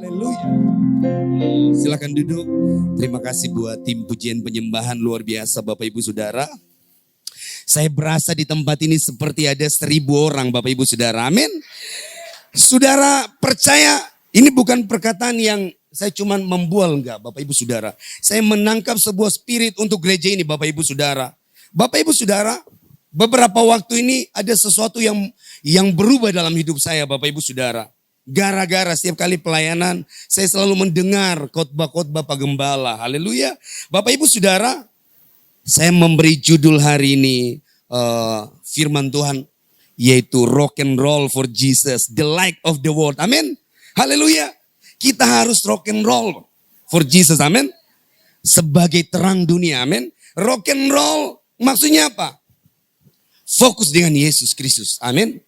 Haleluya. Silakan duduk. Terima kasih buat tim pujian penyembahan luar biasa Bapak Ibu Saudara. Saya berasa di tempat ini seperti ada 1000 orang Bapak Ibu Saudara. Amin. Saudara percaya ini bukan perkataan yang saya cuman membual enggak Bapak Ibu Saudara. Saya menangkap sebuah spirit untuk gereja ini Bapak Ibu Saudara. Bapak Ibu Saudara, beberapa waktu ini ada sesuatu yang berubah dalam hidup saya Bapak Ibu Saudara. Gara-gara setiap kali pelayanan saya selalu mendengar khotbah-khotbah Pak Gembala. Haleluya. Bapak Ibu Saudara, saya memberi judul hari ini firman Tuhan yaitu rock and roll for Jesus, the light of the world. Amin. Haleluya. Kita harus rock and roll for Jesus. Amin. Sebagai terang dunia. Amin. Rock and roll maksudnya apa? Fokus dengan Yesus Kristus. Amin.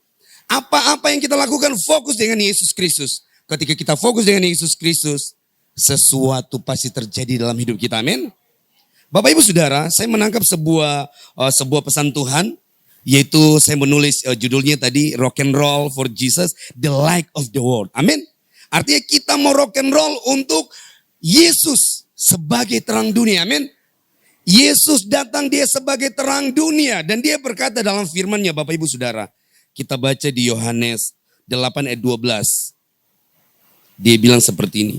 Apa-apa yang kita lakukan fokus dengan Yesus Kristus. Ketika kita fokus dengan Yesus Kristus, sesuatu pasti terjadi dalam hidup kita. Amin. Bapak Ibu Saudara, saya menangkap sebuah pesan Tuhan, yaitu saya menulis judulnya tadi rock and roll for Jesus, the light of the world. Amin. Artinya kita mau rock and roll untuk Yesus sebagai terang dunia. Amin. Yesus datang, dia sebagai terang dunia, dan dia berkata dalam firman-Nya Bapak Ibu Saudara. Kita baca di Yohanes 8 ayat 12. Dia bilang seperti ini.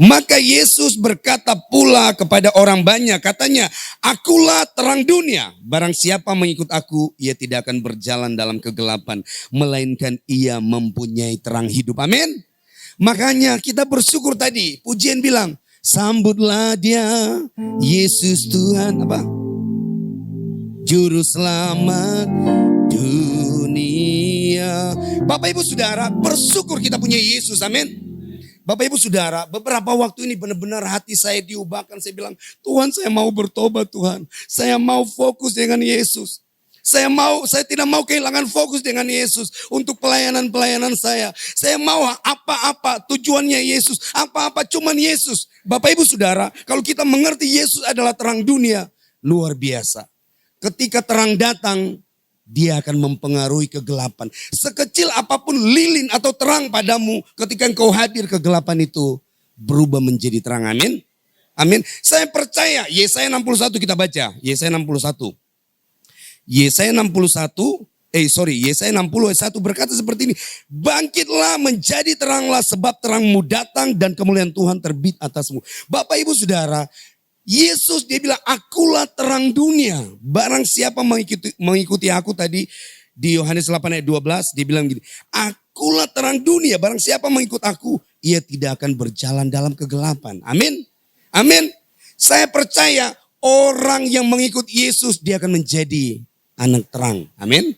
Maka Yesus berkata pula kepada orang banyak, katanya, akulah terang dunia. Barang siapa mengikut aku, ia tidak akan berjalan dalam kegelapan, melainkan ia mempunyai terang hidup. Amin. Makanya kita bersyukur tadi, pujian bilang, sambutlah dia, Yesus Tuhan, apa? Juru selamat dunia. Bapak Ibu Saudara, bersyukur kita punya Yesus, amin. Bapak Ibu Saudara, beberapa waktu ini benar-benar hati saya diubahkan. Saya bilang, Tuhan saya mau bertobat Tuhan. Saya mau fokus dengan Yesus. Saya tidak mau kehilangan fokus dengan Yesus untuk pelayanan-pelayanan saya. Saya mau apa-apa tujuannya Yesus, apa-apa cuman Yesus. Bapak Ibu Saudara, kalau kita mengerti Yesus adalah terang dunia, luar biasa. Ketika terang datang, dia akan mempengaruhi kegelapan. Sekecil apapun lilin atau terang padamu, ketika engkau hadir kegelapan itu berubah menjadi terang. Amin. Amin. Saya percaya, Yesaya 61 kita baca. Yesaya 61. Yesaya 60 ayat 1 berkata seperti ini. Bangkitlah menjadi teranglah sebab terangmu datang dan kemuliaan Tuhan terbit atasmu. Bapak Ibu Saudara, Yesus dia bilang akulah terang dunia. Barang siapa mengikuti aku tadi di Yohanes 8 ayat 12 dia bilang gini. Akulah terang dunia. Barang siapa mengikut aku ia tidak akan berjalan dalam kegelapan. Amin. Amin. Saya percaya orang yang mengikut Yesus dia akan menjadi anak terang. Amin.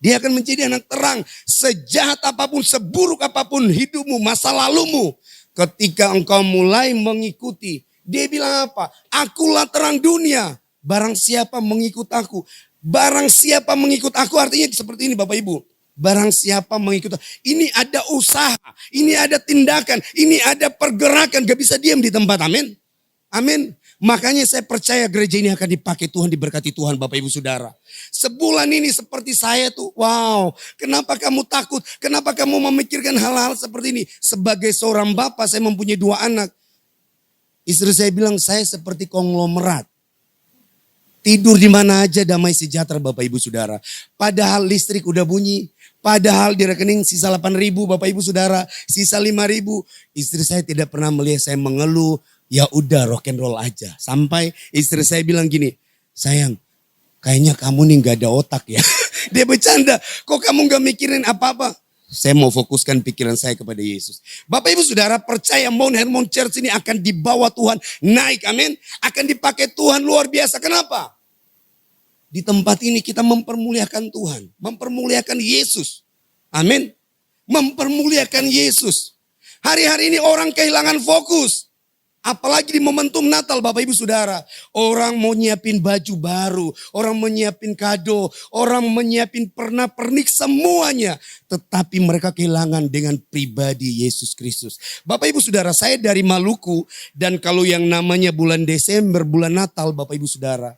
Dia akan menjadi anak terang. Sejahat apapun, seburuk apapun hidupmu, masa lalumu. Ketika engkau mulai mengikuti, dia bilang apa? Akulah terang dunia. Barang siapa mengikut aku. Barang siapa mengikut aku artinya seperti ini Bapak Ibu. Barang siapa mengikut aku. Ini ada usaha. Ini ada tindakan. Ini ada pergerakan. Gak bisa diam di tempat. Amin. Amin. Makanya saya percaya gereja ini akan dipakai Tuhan, diberkati Tuhan Bapak Ibu Saudara. Sebulan ini seperti saya tuh, wow. Kenapa kamu takut? Kenapa kamu memikirkan hal-hal seperti ini? Sebagai seorang bapak saya mempunyai 2 anak. Istri saya bilang saya seperti konglomerat. Tidur di mana aja damai sejahtera Bapak Ibu Saudara. Padahal listrik udah bunyi. Padahal di rekening sisa 8.000 Bapak Ibu Saudara. Sisa 5.000. Istri saya tidak pernah melihat saya mengeluh. Ya udah rock and roll aja. Sampai istri saya bilang gini. Sayang kayaknya kamu nih gak ada otak ya. Dia bercanda. Kok kamu gak mikirin apa-apa? Saya mau fokuskan pikiran saya kepada Yesus. Bapak Ibu Saudara percaya Mount Hermon Church ini akan dibawa Tuhan naik. Amin. Akan dipakai Tuhan luar biasa. Kenapa? Di tempat ini kita mempermuliakan Tuhan. Mempermuliakan Yesus. Amin. Mempermuliakan Yesus. Hari-hari ini orang kehilangan fokus. Apalagi di momentum Natal Bapak Ibu Saudara. Orang mau nyiapin baju baru. Orang mau nyiapin kado. Orang menyiapin pernak-pernik semuanya. Tetapi mereka kehilangan dengan pribadi Yesus Kristus. Bapak Ibu Saudara, saya dari Maluku. Dan kalau yang namanya bulan Desember, bulan Natal Bapak Ibu Saudara.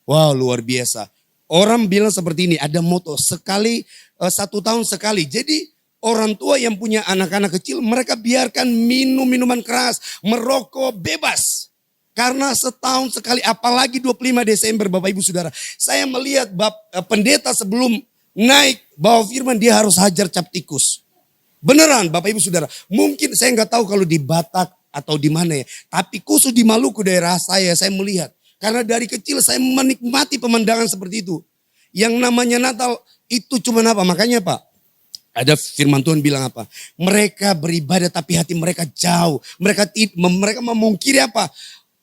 Wow, luar biasa. Orang bilang seperti ini, ada moto sekali, 1 tahun sekali. Jadi orang tua yang punya anak-anak kecil, mereka biarkan minum minuman keras, merokok bebas. Karena setahun sekali, apalagi 25 Desember Bapak Ibu Saudara. Saya melihat pendeta sebelum naik bawa firman, dia harus hajar cap tikus. Beneran Bapak Ibu Saudara. Mungkin saya nggak tahu kalau di Batak atau di mana ya. Tapi khusus di Maluku daerah saya melihat. Karena dari kecil saya menikmati pemandangan seperti itu. Yang namanya Natal itu cuma apa? Makanya Pak, ada firman Tuhan bilang apa? Mereka beribadah tapi hati mereka jauh. Mereka memungkiri apa?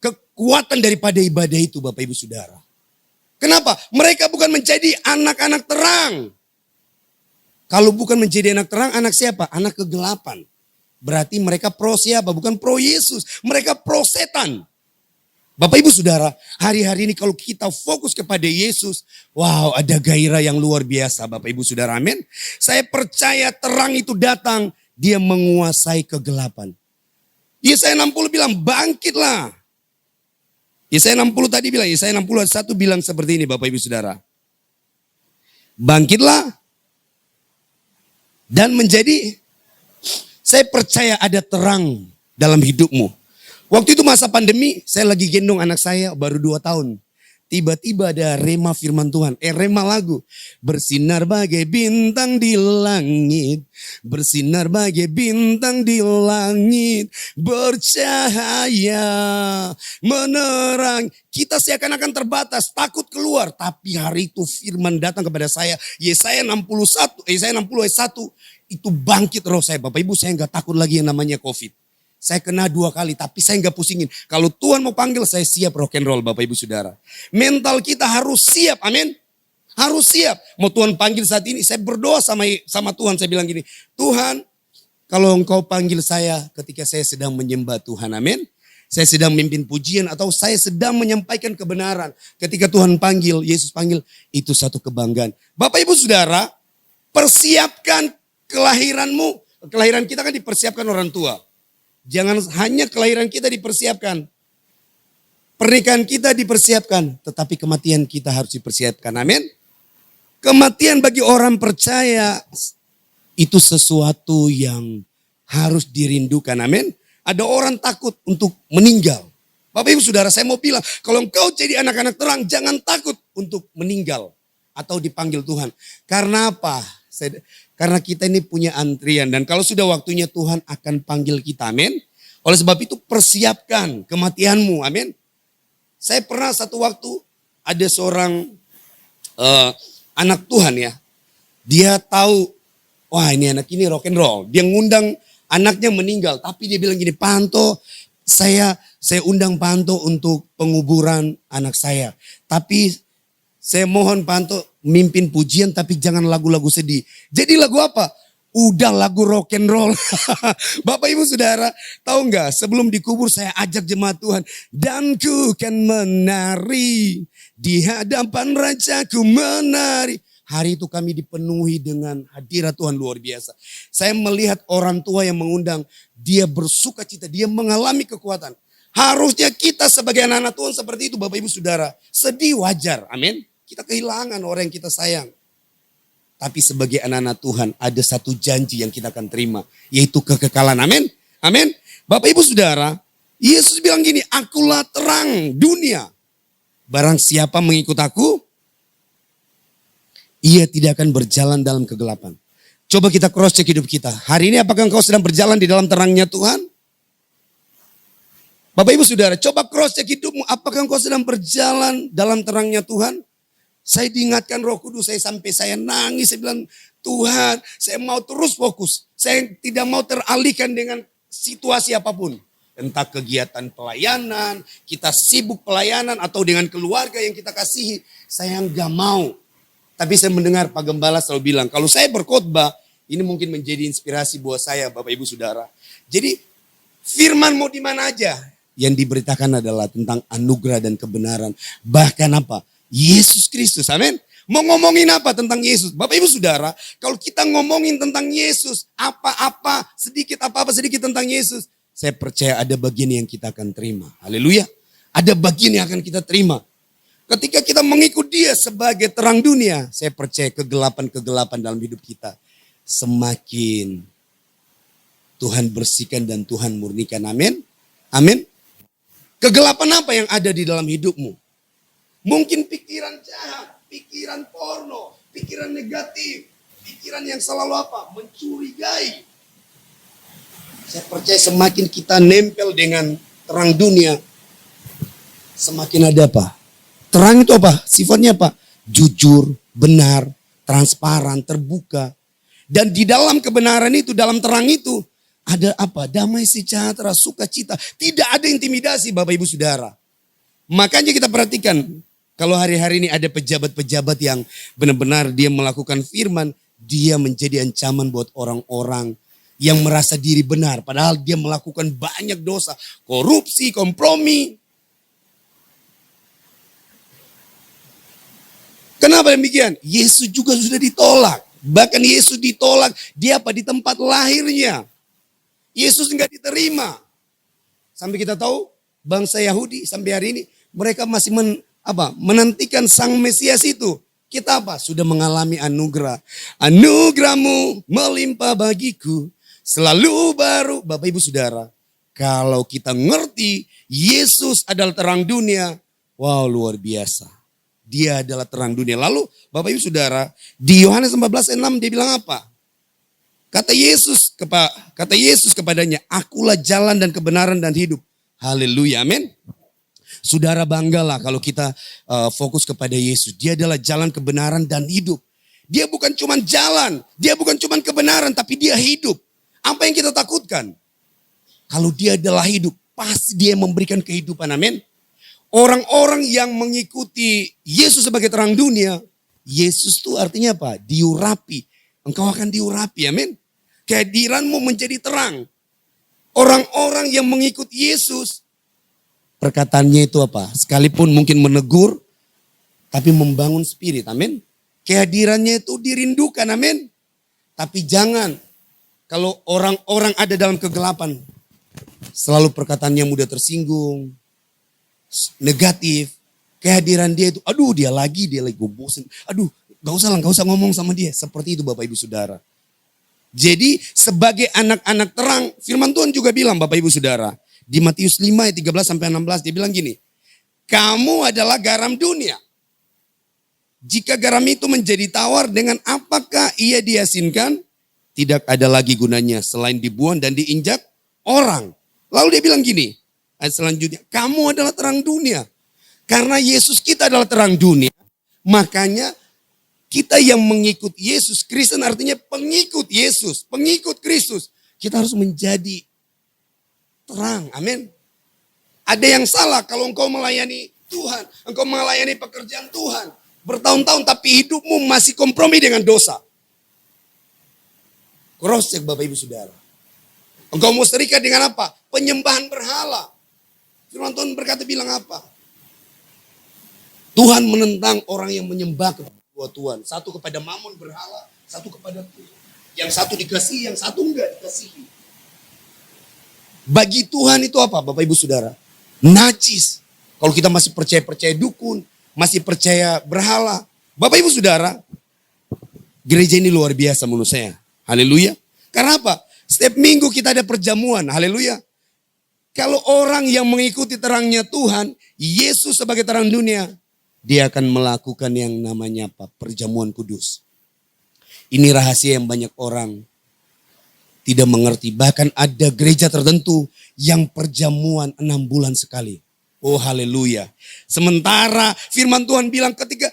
Kekuatan daripada ibadah itu Bapak Ibu Saudara. Kenapa? Mereka bukan menjadi anak-anak terang. Kalau bukan menjadi anak terang, anak siapa? Anak kegelapan. Berarti mereka pro siapa? Bukan pro Yesus. Mereka pro setan. Bapak Ibu Saudara, hari-hari ini kalau kita fokus kepada Yesus, wow, ada gairah yang luar biasa Bapak Ibu Saudara, amin. Saya percaya terang itu datang, dia menguasai kegelapan. Yesaya 60 bilang, bangkitlah. Yesaya 60 tadi bilang, Yesaya 61 bilang seperti ini Bapak Ibu Saudara. Bangkitlah dan menjadi, saya percaya ada terang dalam hidupmu. Waktu itu masa pandemi, saya lagi gendong anak saya baru 2 tahun. Tiba-tiba ada rema firman Tuhan, rema lagu. Bersinar bagai bintang di langit, bersinar bagai bintang di langit, bercahaya, menerang. Kita seakan-akan terbatas, takut keluar. Tapi hari itu firman datang kepada saya, Yesaya 60 ayat 1, itu bangkit roh saya. Bapak Ibu, saya gak takut lagi yang namanya COVID. Saya kena 2 kali, tapi saya nggak pusingin. Kalau Tuhan mau panggil, saya siap rock and roll Bapak Ibu Saudara. Mental kita harus siap, amin. Harus siap. Mau Tuhan panggil saat ini, saya berdoa sama Tuhan. Saya bilang gini, Tuhan, kalau Engkau panggil saya ketika saya sedang menyembah Tuhan, amin. Saya sedang memimpin pujian atau saya sedang menyampaikan kebenaran. Ketika Tuhan panggil, Yesus panggil, itu satu kebanggaan. Bapak Ibu Saudara, persiapkan kelahiranmu. Kelahiran kita kan dipersiapkan orang tua. Jangan hanya kelahiran kita dipersiapkan. Pernikahan kita dipersiapkan. Tetapi kematian kita harus dipersiapkan. Amin. Kematian bagi orang percaya itu sesuatu yang harus dirindukan. Amin. Ada orang takut untuk meninggal. Bapak Ibu Saudara, saya mau bilang, kalau engkau jadi anak-anak terang, jangan takut untuk meninggal atau dipanggil Tuhan. Karena apa? Karena kita ini punya antrian dan kalau sudah waktunya Tuhan akan panggil kita, amin. Oleh sebab itu persiapkan kematianmu, amin. Saya pernah satu waktu ada seorang anak Tuhan ya. Dia tahu, wah ini anak ini rock and roll. Dia ngundang anaknya meninggal, tapi dia bilang gini, Panto, saya undang Panto untuk penguburan anak saya. Tapi saya mohon Panto mimpin pujian tapi jangan lagu-lagu sedih. Jadi lagu apa? Udah lagu rock and roll. Bapak Ibu Saudara, tahu nggak? Sebelum dikubur saya ajak jemaat Tuhan. Dan ku kan menari di hadapan Rajaku menari. Hari itu kami dipenuhi dengan hadirat Tuhan luar biasa. Saya melihat orang tua yang mengundang, dia bersuka cita, dia mengalami kekuatan. Harusnya kita sebagai anak-anak Tuhan seperti itu Bapak Ibu Saudara. Sedih wajar, amin. Kita kehilangan orang yang kita sayang. Tapi sebagai anak-anak Tuhan ada satu janji yang kita akan terima. Yaitu kekekalan. Amin. Amin. Bapak Ibu Saudara, Yesus bilang gini, akulah terang dunia. Barang siapa mengikut aku, ia tidak akan berjalan dalam kegelapan. Coba kita cross check hidup kita. Hari ini apakah engkau sedang berjalan di dalam terangnya Tuhan? Bapak Ibu Saudara, coba cross check hidupmu. Apakah engkau sedang berjalan dalam terangnya Tuhan? Saya diingatkan Roh Kudus, sampai saya nangis, saya bilang, Tuhan, saya mau terus fokus. Saya tidak mau teralihkan dengan situasi apapun. Entah kegiatan pelayanan, kita sibuk pelayanan atau dengan keluarga yang kita kasihi. Saya nggak mau. Tapi saya mendengar Pak Gembala selalu bilang, kalau saya berkhotbah, ini mungkin menjadi inspirasi buat saya Bapak Ibu Saudara. Jadi firman mau di mana aja. Yang diberitakan adalah tentang anugerah dan kebenaran. Bahkan apa? Yesus Kristus, amin. Mau ngomongin apa tentang Yesus? Bapak Ibu Saudara, kalau kita ngomongin tentang Yesus, apa-apa sedikit tentang Yesus, saya percaya ada bagian yang kita akan terima. Haleluya. Ada bagian yang akan kita terima. Ketika kita mengikut dia sebagai terang dunia, saya percaya kegelapan-kegelapan dalam hidup kita semakin Tuhan bersihkan dan Tuhan murnikan. Amin. Amin. Kegelapan apa yang ada di dalam hidupmu? Mungkin pikiran jahat, pikiran porno, pikiran negatif, pikiran yang selalu apa? Mencurigai. Saya percaya semakin kita nempel dengan terang dunia, semakin ada apa? Terang itu apa? Sifatnya apa? Jujur, benar, transparan, terbuka. Dan di dalam kebenaran itu, dalam terang itu, ada apa? Damai sejahtera, sukacita. Tidak ada intimidasi Bapak Ibu Saudara. Makanya kita perhatikan, kalau hari-hari ini ada pejabat-pejabat yang benar-benar dia melakukan firman, dia menjadi ancaman buat orang-orang yang merasa diri benar. Padahal dia melakukan banyak dosa, korupsi, kompromi. Kenapa demikian? Yesus juga sudah ditolak. Bahkan Yesus ditolak, dia apa? Di tempat lahirnya. Yesus enggak diterima. Sampai kita tahu bangsa Yahudi sampai hari ini mereka masih menantikan sang Mesias itu. Kita apa? Sudah mengalami anugerah. Anugerahmu melimpah bagiku. Selalu baru. Bapak Ibu Saudara. Kalau kita ngerti Yesus adalah terang dunia. Wow, luar biasa. Dia adalah terang dunia. Lalu Bapak Ibu Saudara, di Yohanes 14:6 dia bilang apa? Kata Yesus kepadanya, akulah jalan dan kebenaran dan hidup. Haleluya, amin. Saudara banggalah kalau kita fokus kepada Yesus. Dia adalah jalan kebenaran dan hidup. Dia bukan cuma jalan, dia bukan cuma kebenaran, tapi dia hidup. Apa yang kita takutkan? Kalau dia adalah hidup, pasti dia memberikan kehidupan, amin. Orang-orang yang mengikuti Yesus sebagai terang dunia, Yesus itu artinya apa? Diurapi. Engkau akan diurapi, amin. Kehadiranmu menjadi terang. Orang-orang yang mengikuti Yesus, perkataannya itu apa? Sekalipun mungkin menegur, tapi membangun spirit, amin. Kehadirannya itu dirindukan, amin. Tapi jangan, kalau orang-orang ada dalam kegelapan, selalu perkataannya mudah tersinggung, negatif, kehadiran dia itu, aduh dia lagi gue bosan, aduh gak usah ngomong sama dia. Seperti itu Bapak Ibu Saudara. Jadi sebagai anak-anak terang, firman Tuhan juga bilang Bapak Ibu Saudara, di Matius 5 ayat 13-16 dia bilang gini, kamu adalah garam dunia. Jika garam itu menjadi tawar, dengan apakah ia diasinkan? Tidak ada lagi gunanya selain dibuang dan diinjak orang. Lalu dia bilang gini, ayat selanjutnya, kamu adalah terang dunia. Karena Yesus kita adalah terang dunia, makanya kita yang mengikut Yesus, Kristen artinya pengikut Yesus, pengikut Kristus. Kita harus menjadi terang, amin. Ada yang salah kalau engkau melayani Tuhan, engkau melayani pekerjaan Tuhan bertahun-tahun tapi hidupmu masih kompromi dengan dosa. Cross check Bapak Ibu Saudara. Engkau mau serikat dengan apa? Penyembahan berhala. Firman Tuhan berkata bilang apa? Tuhan menentang orang yang menyembah kepada Tuhan. Satu kepada Mammon berhala, satu kepada Tuhan. Yang satu dikasihi, yang satu enggak dikasihi. Bagi Tuhan itu apa Bapak Ibu Saudara? Najis. Kalau kita masih percaya dukun, masih percaya berhala. Bapak Ibu Saudara, gereja ini luar biasa menurut saya. Haleluya. Karena apa? Setiap minggu kita ada perjamuan. Haleluya. Kalau orang yang mengikuti terangnya Tuhan, Yesus sebagai terang dunia, dia akan melakukan yang namanya apa? Perjamuan kudus. Ini rahasia yang banyak orang tidak mengerti. Bahkan ada gereja tertentu yang perjamuan 6 bulan sekali. Oh haleluya. Sementara firman Tuhan bilang ketika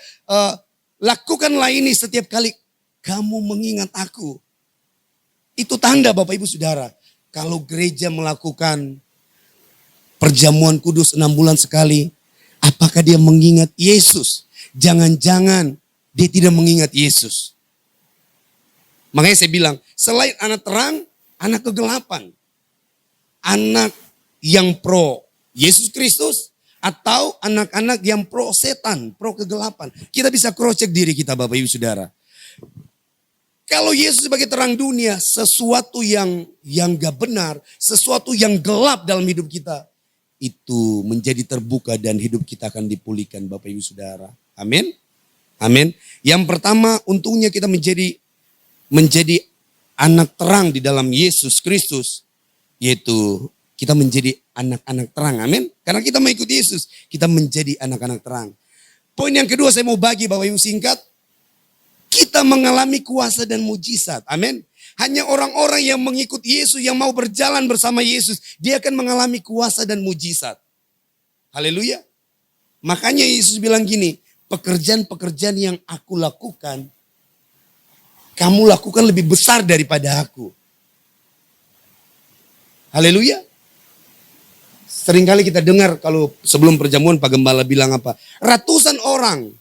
lakukanlah ini setiap kali kamu mengingat aku. Itu tanda Bapak Ibu Saudara. Kalau gereja melakukan perjamuan kudus 6 bulan sekali, apakah dia mengingat Yesus? Jangan-jangan dia tidak mengingat Yesus. Makanya saya bilang, selain anak terang, anak kegelapan. Anak yang pro Yesus Kristus atau anak-anak yang pro setan, pro kegelapan. Kita bisa cross check diri kita Bapak Ibu Saudara. Kalau Yesus sebagai terang dunia, sesuatu yang gak benar, sesuatu yang gelap dalam hidup kita, itu menjadi terbuka dan hidup kita akan dipulihkan Bapak Ibu Saudara. Amin. Amin. Yang pertama untungnya kita menjadi anak terang di dalam Yesus Kristus, yaitu kita menjadi anak-anak terang, amin. Karena kita mengikuti Yesus, kita menjadi anak-anak terang. Poin yang kedua saya mau bagi Bapak Ibu singkat, kita mengalami kuasa dan mujizat, amin. Hanya orang-orang yang mengikuti Yesus, yang mau berjalan bersama Yesus, dia akan mengalami kuasa dan mujizat. Haleluya. Makanya Yesus bilang gini, pekerjaan-pekerjaan yang aku lakukan, kamu lakukan lebih besar daripada aku. Haleluya. Seringkali kita dengar kalau sebelum perjamuan Pak Gembala bilang apa? Ratusan orang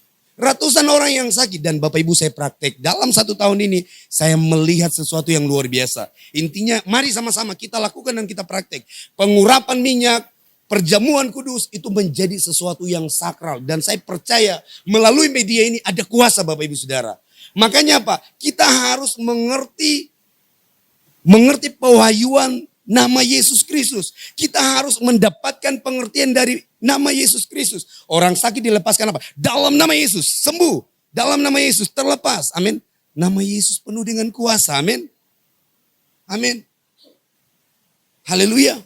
yang sakit. Dan Bapak Ibu saya praktek. Dalam 1 tahun ini saya melihat sesuatu yang luar biasa. Intinya mari sama-sama kita lakukan dan kita praktek. Pengurapan minyak, perjamuan kudus itu menjadi sesuatu yang sakral. Dan saya percaya melalui media ini ada kuasa Bapak Ibu Saudara. Makanya apa? Kita harus mengerti pewahyuan nama Yesus Kristus. Kita harus mendapatkan pengertian dari nama Yesus Kristus. Orang sakit dilepaskan apa? Dalam nama Yesus sembuh. Dalam nama Yesus terlepas. Amin. Nama Yesus penuh dengan kuasa. Amin. Amin. Haleluya.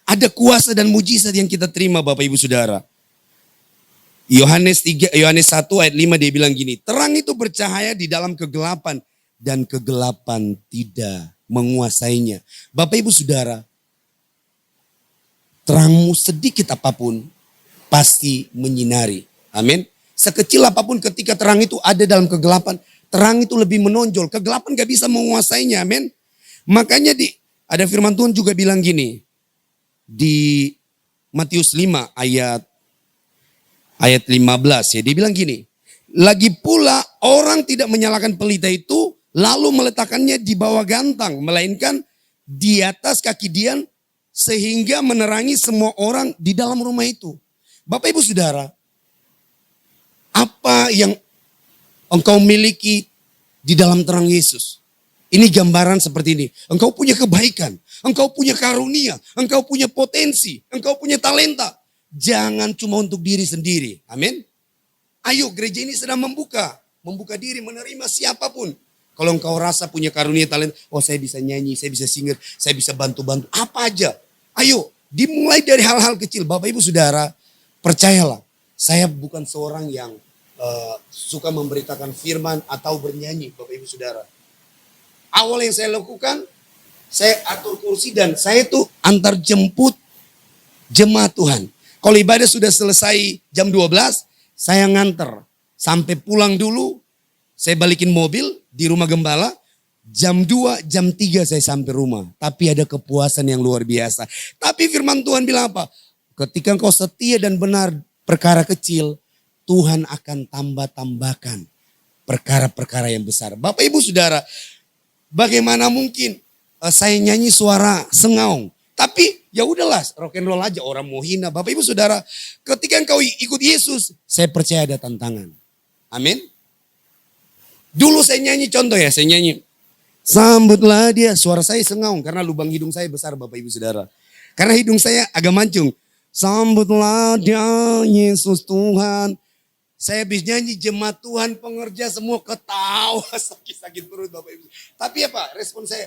Ada kuasa dan mujizat yang kita terima Bapak Ibu Saudara. Yohanes 1 ayat 5 dia bilang gini, terang itu bercahaya di dalam kegelapan dan kegelapan tidak menguasainya. Bapak Ibu Saudara, terangmu sedikit apapun pasti menyinari. Amin. Sekecil apapun ketika terang itu ada dalam kegelapan, terang itu lebih menonjol. Kegelapan gak bisa menguasainya. Amin. Makanya ada firman Tuhan juga bilang gini, di Matius 5 ayat 15 ya, dia bilang gini, lagi pula orang tidak menyalakan pelita itu lalu meletakkannya di bawah gantang, melainkan di atas kaki dian sehingga menerangi semua orang di dalam rumah itu. Bapak Ibu Saudara, apa yang engkau miliki di dalam terang Yesus? Ini gambaran seperti ini. Engkau punya kebaikan, engkau punya karunia, engkau punya potensi, engkau punya talenta. Jangan cuma untuk diri sendiri. Amin. Ayo, gereja ini sedang membuka diri menerima siapapun. Kalau engkau rasa punya karunia talenta, oh saya bisa nyanyi, saya bisa singer, saya bisa bantu-bantu, apa aja. Ayo, dimulai dari hal-hal kecil. Bapak Ibu Saudara, percayalah, saya bukan seorang yang suka memberitakan firman atau bernyanyi, Bapak Ibu Saudara. Awal yang saya lakukan, saya atur kursi dan saya tuh antar jemput jemaat Tuhan. Kalau ibadah sudah selesai jam 12, saya nganter. Sampai pulang dulu, saya balikin mobil di rumah gembala. Jam 2, jam 3 saya sampai rumah. Tapi ada kepuasan yang luar biasa. Tapi firman Tuhan bilang apa? Ketika engkau setia dan benar perkara kecil, Tuhan akan tambah-tambahkan perkara-perkara yang besar. Bapak Ibu Saudara, bagaimana mungkin saya nyanyi suara sengaung? Tapi ya udahlah, rock and roll aja, orang mau hina. Bapak Ibu Saudara, ketika engkau ikut Yesus, saya percaya ada tantangan. Amin. Dulu saya nyanyi, contoh ya, saya nyanyi. Sambutlah dia, suara saya sengaung karena lubang hidung saya besar Bapak Ibu Saudara. Karena hidung saya agak mancung. Sambutlah dia, Yesus Tuhan. Saya habis nyanyi, jemaat Tuhan, pengerja semua ketawa, sakit-sakit perut Bapak Ibu. Tapi apa respon saya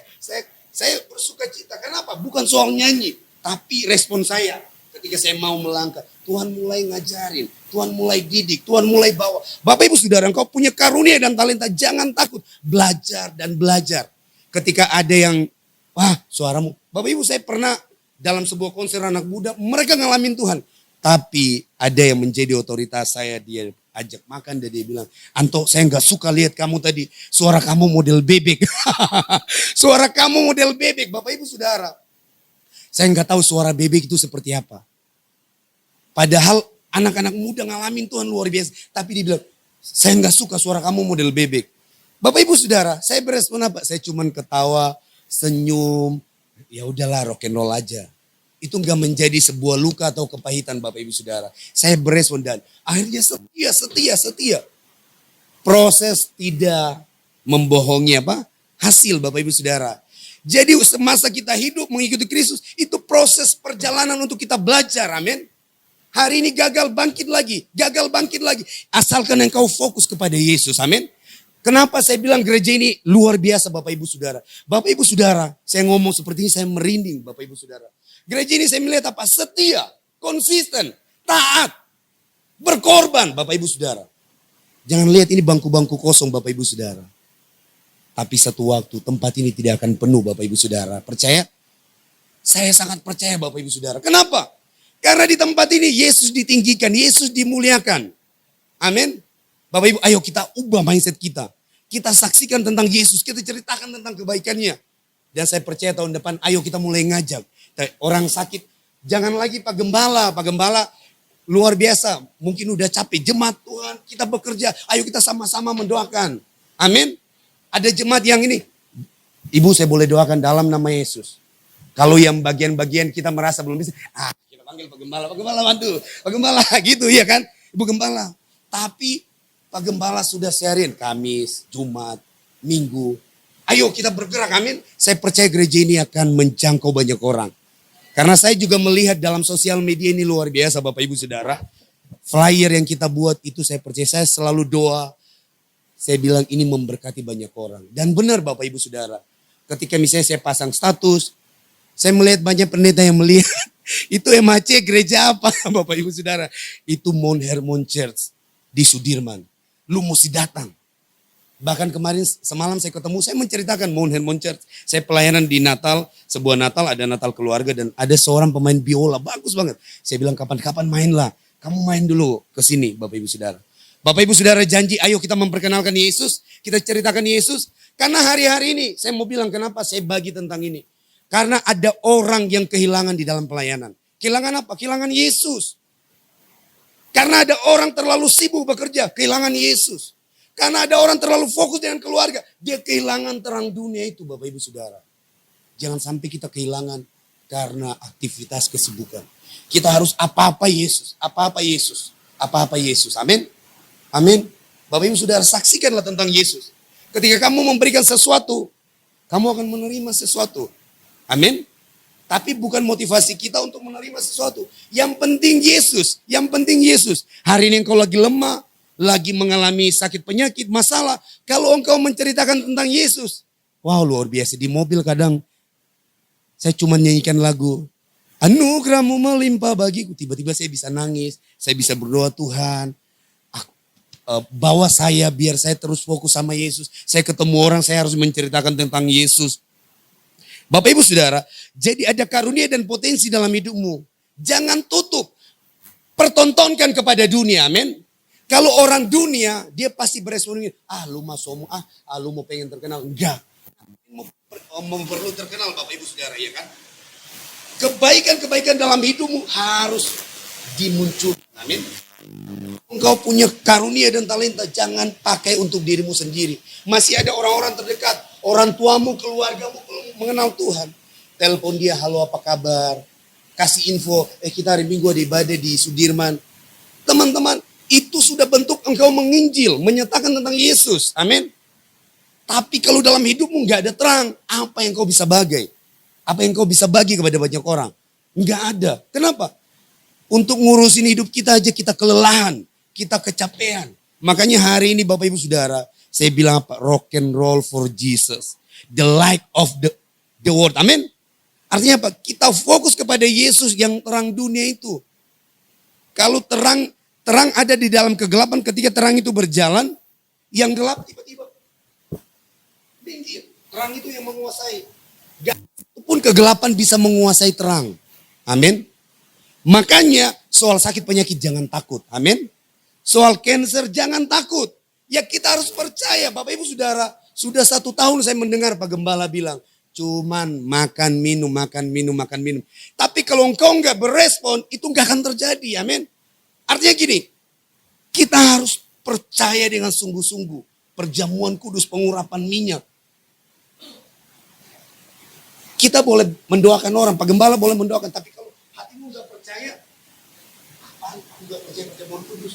bersuka cita. Kenapa? Bukan soal nyanyi, tapi respon saya ketika saya mau melangkah. Tuhan mulai ngajarin, Tuhan mulai didik, Tuhan mulai bawa. Bapak Ibu Saudara, engkau punya karunia dan talenta, jangan takut. Belajar dan belajar. Ketika ada yang, wah suaramu. Bapak Ibu, saya pernah dalam sebuah konser anak muda, mereka ngalamin Tuhan. Tapi ada yang menjadi otoritas saya, dia ajak makan dan dia bilang, Anto saya gak suka lihat kamu tadi, suara kamu model bebek. Suara kamu model bebek. Bapak Ibu Saudara, saya gak tahu suara bebek itu seperti apa. Padahal anak-anak muda ngalamin Tuhan luar biasa. Tapi dia bilang, saya gak suka suara kamu model bebek. Bapak Ibu Saudara, saya berespon apa? Saya cuman ketawa, senyum, ya udahlah rock and roll aja. Itu enggak menjadi sebuah luka atau kepahitan Bapak Ibu Saudara. Saya berespon dan akhirnya setia. Proses tidak membohongi apa? Hasil Bapak Ibu Saudara. Jadi semasa kita hidup mengikuti Kristus, itu proses perjalanan untuk kita belajar, amin. Hari ini gagal bangkit lagi. Asalkan engkau fokus kepada Yesus, amin. Kenapa saya bilang gereja ini luar biasa Bapak Ibu Saudara. Bapak Ibu Saudara, saya ngomong seperti ini saya merinding Bapak Ibu Saudara. Gereja ini saya melihat apa? Setia, konsisten, taat, berkorban Bapak Ibu Saudara. Jangan lihat ini bangku-bangku kosong Bapak Ibu Saudara. Tapi satu waktu tempat ini tidak akan penuh Bapak Ibu Saudara. Percaya? Saya sangat percaya Bapak Ibu Saudara. Kenapa? Karena di tempat ini Yesus ditinggikan, Yesus dimuliakan. Amin. Bapak Ibu, ayo kita ubah mindset kita. Kita saksikan tentang Yesus, kita ceritakan tentang kebaikannya. Dan saya percaya tahun depan, ayo kita mulai ngajak. Orang sakit, jangan lagi Pak Gembala luar biasa. Mungkin udah capek, jemaat Tuhan, kita bekerja. Ayo kita sama-sama mendoakan. Amin. Ada jemaat yang ini, Ibu saya boleh doakan dalam nama Yesus. Kalau yang bagian-bagian kita merasa belum bisa, kita panggil Pak Gembala bantu, Pak Gembala gitu ya kan, Ibu Gembala. Tapi Pak Gembala sudah sharing Kamis, Jumat, Minggu. Ayo kita bergerak, amin. Saya percaya gereja ini akan menjangkau banyak orang. Karena saya juga melihat dalam sosial media ini luar biasa Bapak Ibu Saudara. Flyer yang kita buat itu saya percaya, saya selalu doa. Saya bilang ini memberkati banyak orang. Dan benar Bapak Ibu Saudara. Ketika misalnya saya pasang status, saya melihat banyak pendeta yang melihat. Itu MHC gereja apa Bapak Ibu Saudara? Itu Mount Hermon Church di Sudirman. Lu mesti datang. Bahkan kemarin semalam saya ketemu, saya menceritakan Mount Hermon Church. Saya pelayanan di Natal, sebuah Natal, ada Natal keluarga dan ada seorang pemain biola, bagus banget. Saya bilang kapan-kapan mainlah, kamu main dulu ke sini Bapak Ibu Saudara. Bapak Ibu Saudara janji, ayo kita memperkenalkan Yesus, kita ceritakan Yesus. Karena hari-hari ini, saya mau bilang kenapa saya bagi tentang ini. Karena ada orang yang kehilangan di dalam pelayanan. Kehilangan apa? Kehilangan Yesus. Karena ada orang terlalu sibuk bekerja, kehilangan Yesus. Karena ada orang terlalu fokus dengan keluarga, dia kehilangan terang dunia itu Bapak Ibu Saudara. Jangan sampai kita kehilangan karena aktivitas kesibukan. Kita harus apa-apa Yesus, apa-apa Yesus, apa-apa Yesus. Amin. Amin. Bapak Ibu Saudara saksikanlah tentang Yesus. Ketika kamu memberikan sesuatu, kamu akan menerima sesuatu. Amin. Tapi bukan motivasi kita untuk menerima sesuatu. Yang penting Yesus, yang penting Yesus. Hari ini engkau lagi lemah, lagi mengalami sakit penyakit, masalah. Kalau engkau menceritakan tentang Yesus. Wow luar biasa. Di mobil kadang saya cuma nyanyikan lagu. Anugerahmu melimpah bagiku. Tiba-tiba saya bisa nangis. Saya bisa berdoa Tuhan. Bawa saya biar saya terus fokus sama Yesus. Saya ketemu orang saya harus menceritakan tentang Yesus. Bapak Ibu Saudara. Jadi ada karunia dan potensi dalam hidupmu. Jangan tutup. Pertontonkan kepada dunia. Amin. Kalau orang dunia, dia pasti berespon ini. Lu mau sombong, lu mau pengen terkenal. Enggak. Mau perlu terkenal Bapak Ibu Saudara, ya kan? Kebaikan-kebaikan dalam hidupmu harus dimunculkan. Amin. Engkau punya karunia dan talenta, jangan pakai untuk dirimu sendiri. Masih ada orang-orang terdekat, orang tuamu, keluargamu belum mengenal Tuhan. Telepon dia, halo apa kabar? Kasih info, kita hari Minggu ada ibadah di Sudirman. Teman-teman, itu sudah bentuk engkau menginjil, menyatakan tentang Yesus. Amin. Tapi kalau dalam hidupmu nggak ada terang, apa yang kau bisa bagi? Apa yang kau bisa bagi kepada banyak orang? Nggak ada. Kenapa? Untuk ngurusin hidup kita aja kita kelelahan, kita kecapean. Makanya hari ini Bapak Ibu Saudara, saya bilang apa? Rock and roll for Jesus. The light of the world. Amin. Artinya apa? Kita fokus kepada Yesus yang terang dunia itu. Kalau terang ada di dalam kegelapan, ketika terang itu berjalan, yang gelap tiba-tiba minggir. Terang itu yang menguasai. Gak pun kegelapan bisa menguasai terang. Amin. Makanya soal sakit penyakit jangan takut. Amin. Soal cancer jangan takut. Ya kita harus percaya Bapak Ibu Saudara. Sudah 1 tahun saya mendengar Pak Gembala bilang. Cuman makan minum. Tapi kalau engkau enggak berespon itu enggak akan terjadi. Amin. Artinya gini, kita harus percaya dengan sungguh-sungguh. Perjamuan kudus, pengurapan minyak. Kita boleh mendoakan orang, Pak Gembala boleh mendoakan. Tapi kalau hatimu gak percaya, apaan aku gak percaya perjamuan kudus?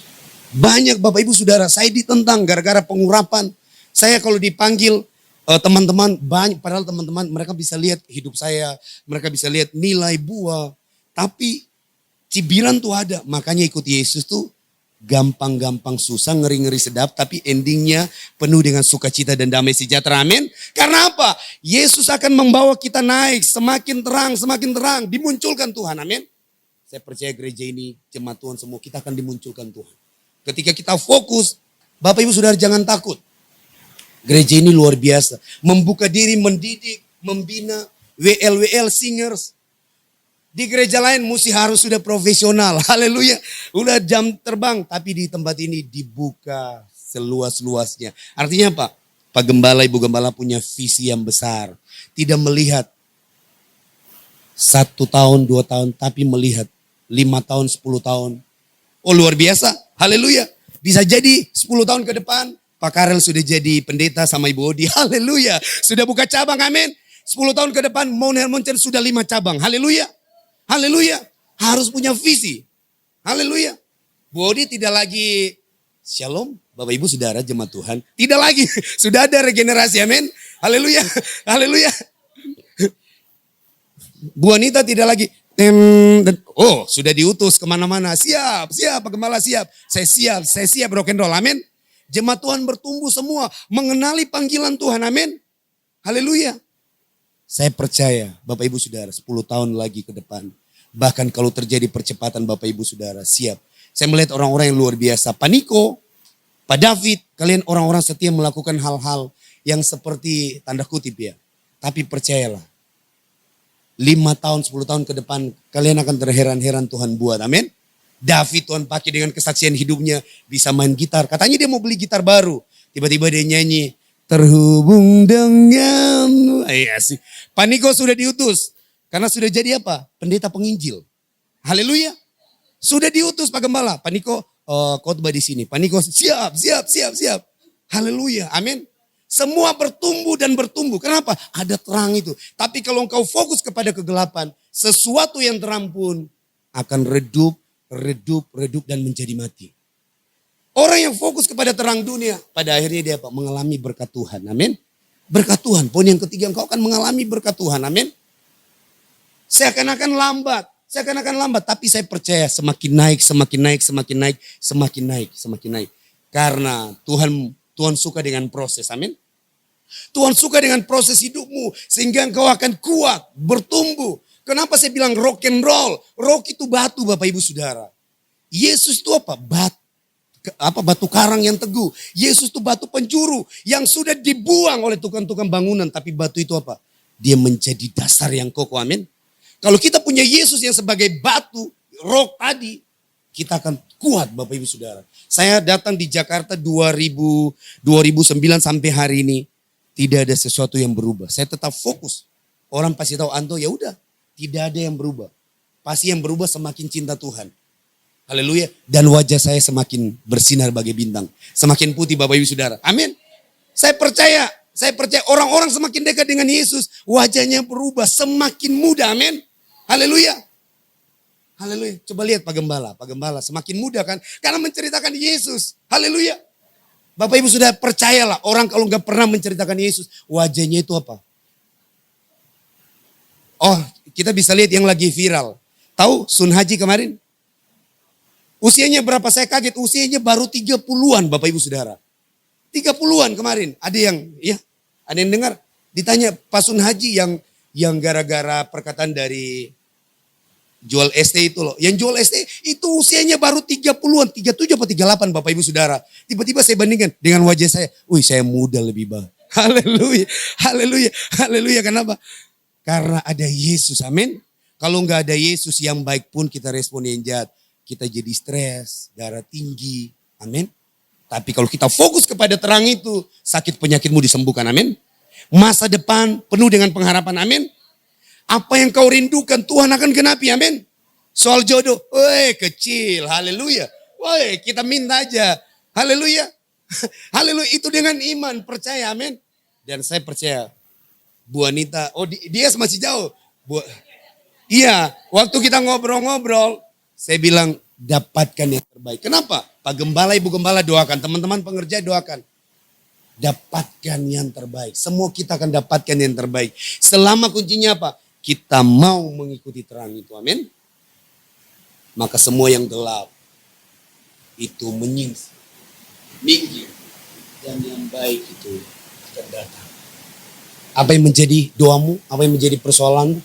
Banyak Bapak Ibu Saudara, saya ditentang gara-gara pengurapan. Saya kalau dipanggil teman-teman, banyak, padahal teman-teman mereka bisa lihat hidup saya. Mereka bisa lihat nilai buah. Tapi cibiran tuh ada, makanya ikut Yesus tuh gampang-gampang susah, ngeri-ngeri sedap, tapi endingnya penuh dengan sukacita dan damai sejahtera. Amin. Karena apa? Yesus akan membawa kita naik semakin terang, dimunculkan Tuhan. Amin. Saya percaya gereja ini, jemaat Tuhan semua, kita akan dimunculkan Tuhan. Ketika kita fokus, Bapak Ibu Saudara jangan takut. Gereja ini luar biasa. Membuka diri, mendidik, membina, WL singers. Di gereja lain mesti harus sudah profesional. Haleluya. Udah jam terbang. Tapi di tempat ini dibuka seluas-luasnya. Artinya apa? Pak Gembala, Ibu Gembala punya visi yang besar. Tidak melihat 1 tahun, 2 tahun. Tapi melihat 5 tahun, 10 tahun. Oh luar biasa. Haleluya. Bisa jadi 10 tahun ke depan. Pak Karel sudah jadi pendeta sama Ibu Odi. Haleluya. Sudah buka cabang. Amin. 10 tahun ke depan Mount Hermon Church sudah 5 cabang. Haleluya. Haleluya. Harus punya visi. Haleluya. Bu Odi tidak lagi shalom. Bapak Ibu Saudara jemaat Tuhan. Tidak lagi. Sudah ada regenerasi. Amin. Haleluya. Haleluya. Bu Anita tidak lagi. Oh sudah diutus kemana-mana. Siap. Pak Gembala siap. Saya siap rock and roll. Amin. Jemaat Tuhan bertumbuh semua. Mengenali panggilan Tuhan. Amin. Haleluya. Saya percaya Bapak Ibu Saudara 10 tahun lagi ke depan. Bahkan kalau terjadi percepatan Bapak Ibu Saudara siap. Saya melihat orang-orang yang luar biasa. Pak Niko, Pak David, kalian orang-orang setia melakukan hal-hal yang seperti tanda kutip ya. Tapi percayalah. 5 tahun, 10 tahun ke depan kalian akan terheran-heran Tuhan buat. Amin. David Tuhan pakai dengan kesaksian hidupnya bisa main gitar. Katanya dia mau beli gitar baru. Tiba-tiba dia nyanyi. Terhubung dengan, sih. Pak Niko sudah diutus. Karena sudah jadi apa? Pendeta penginjil. Haleluya. Sudah diutus Pak Gembala. Pak Niko khotbah di sini. Pak Niko siap. Haleluya. Amin. Semua bertumbuh dan bertumbuh. Kenapa? Ada terang itu. Tapi kalau engkau fokus kepada kegelapan, sesuatu yang terang pun akan redup dan menjadi mati. Orang yang fokus kepada terang dunia, pada akhirnya dia apa? Mengalami berkat Tuhan. Amin. Berkat Tuhan. Poin yang ketiga, engkau akan mengalami berkat Tuhan. Amin. Seakan-akan lambat. Tapi saya percaya semakin naik. Karena Tuhan suka dengan proses. Amin. Tuhan suka dengan proses hidupmu. Sehingga engkau akan kuat, bertumbuh. Kenapa saya bilang rock and roll? Rock itu batu Bapak Ibu Saudara. Yesus itu apa? Batu karang yang teguh. Yesus itu batu penjuru yang sudah dibuang oleh tukang-tukang bangunan. Tapi batu itu apa? Dia menjadi dasar yang kokoh. Amin. Kalau kita punya Yesus yang sebagai batu, rock tadi, kita akan kuat Bapak Ibu Saudara. Saya datang di Jakarta 2009 sampai hari ini. Tidak ada sesuatu yang berubah. Saya tetap fokus. Orang pasti tahu Anto ya udah. Tidak ada yang berubah. Pasti yang berubah semakin cinta Tuhan. Haleluya. Dan wajah saya semakin bersinar bagai bintang. Semakin putih Bapak Ibu Saudara. Amin. Saya percaya orang-orang semakin dekat dengan Yesus. Wajahnya berubah semakin muda. Amin. Haleluya. Haleluya. Coba lihat Pak Gembala semakin muda kan. Karena menceritakan Yesus. Haleluya. Bapak Ibu Saudara percayalah. Orang kalau nggak pernah menceritakan Yesus. Wajahnya itu apa? Oh kita bisa lihat yang lagi viral. Tahu Sun Haji kemarin? Usianya berapa? Saya kaget. Usianya baru 30-an Bapak Ibu Saudara. 30-an kemarin. Ada yang dengar. Ditanya Pak Sun Haji yang gara-gara perkataan dari jual ST itu loh. Yang jual ST itu usianya baru 30-an. 37 atau 38 Bapak Ibu Saudara. Tiba-tiba saya bandingkan dengan wajah saya. Wih saya muda lebih baik. Haleluya. Kenapa? Karena ada Yesus. Amin. Kalau nggak ada Yesus yang baik pun kita respon yang jahat. Kita jadi stres, darah tinggi. Amin. Tapi kalau kita fokus kepada terang itu, sakit penyakitmu disembuhkan. Amin. Masa depan penuh dengan pengharapan. Amin. Apa yang kau rindukan Tuhan akan genapi. Amin. Soal jodoh, kecil. Haleluya. Kita minta aja. Haleluya. Haleluya. Itu dengan iman, percaya. Amin. Dan saya percaya Bu Anita, dia masih jauh. Iya, waktu kita ngobrol-ngobrol, saya bilang dapatkan yang terbaik. Kenapa? Pak Gembala, Ibu Gembala doakan. Teman-teman pengerja doakan. Dapatkan yang terbaik. Semua kita akan dapatkan yang terbaik. Selama kuncinya apa? Kita mau mengikuti terang itu. Amin. Maka semua yang gelap itu menyingsing, minggir, dan yang baik itu akan datang. Apa yang menjadi doamu? Apa yang menjadi persoalanmu?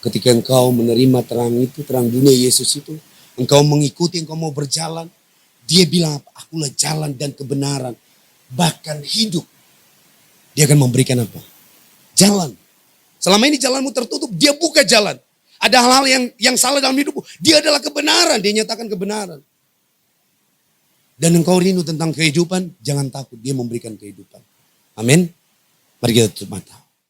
Ketika engkau menerima terang itu, terang dunia Yesus itu, engkau mengikuti, engkau mau berjalan, dia bilang, akulah jalan dan kebenaran, bahkan hidup. Dia akan memberikan apa? Jalan. Selama ini jalanmu tertutup, dia buka jalan. Ada hal-hal yang salah dalam hidupmu, dia adalah kebenaran, dia nyatakan kebenaran. Dan engkau rindu tentang kehidupan, jangan takut, dia memberikan kehidupan. Amin. Mari kita tutup mata.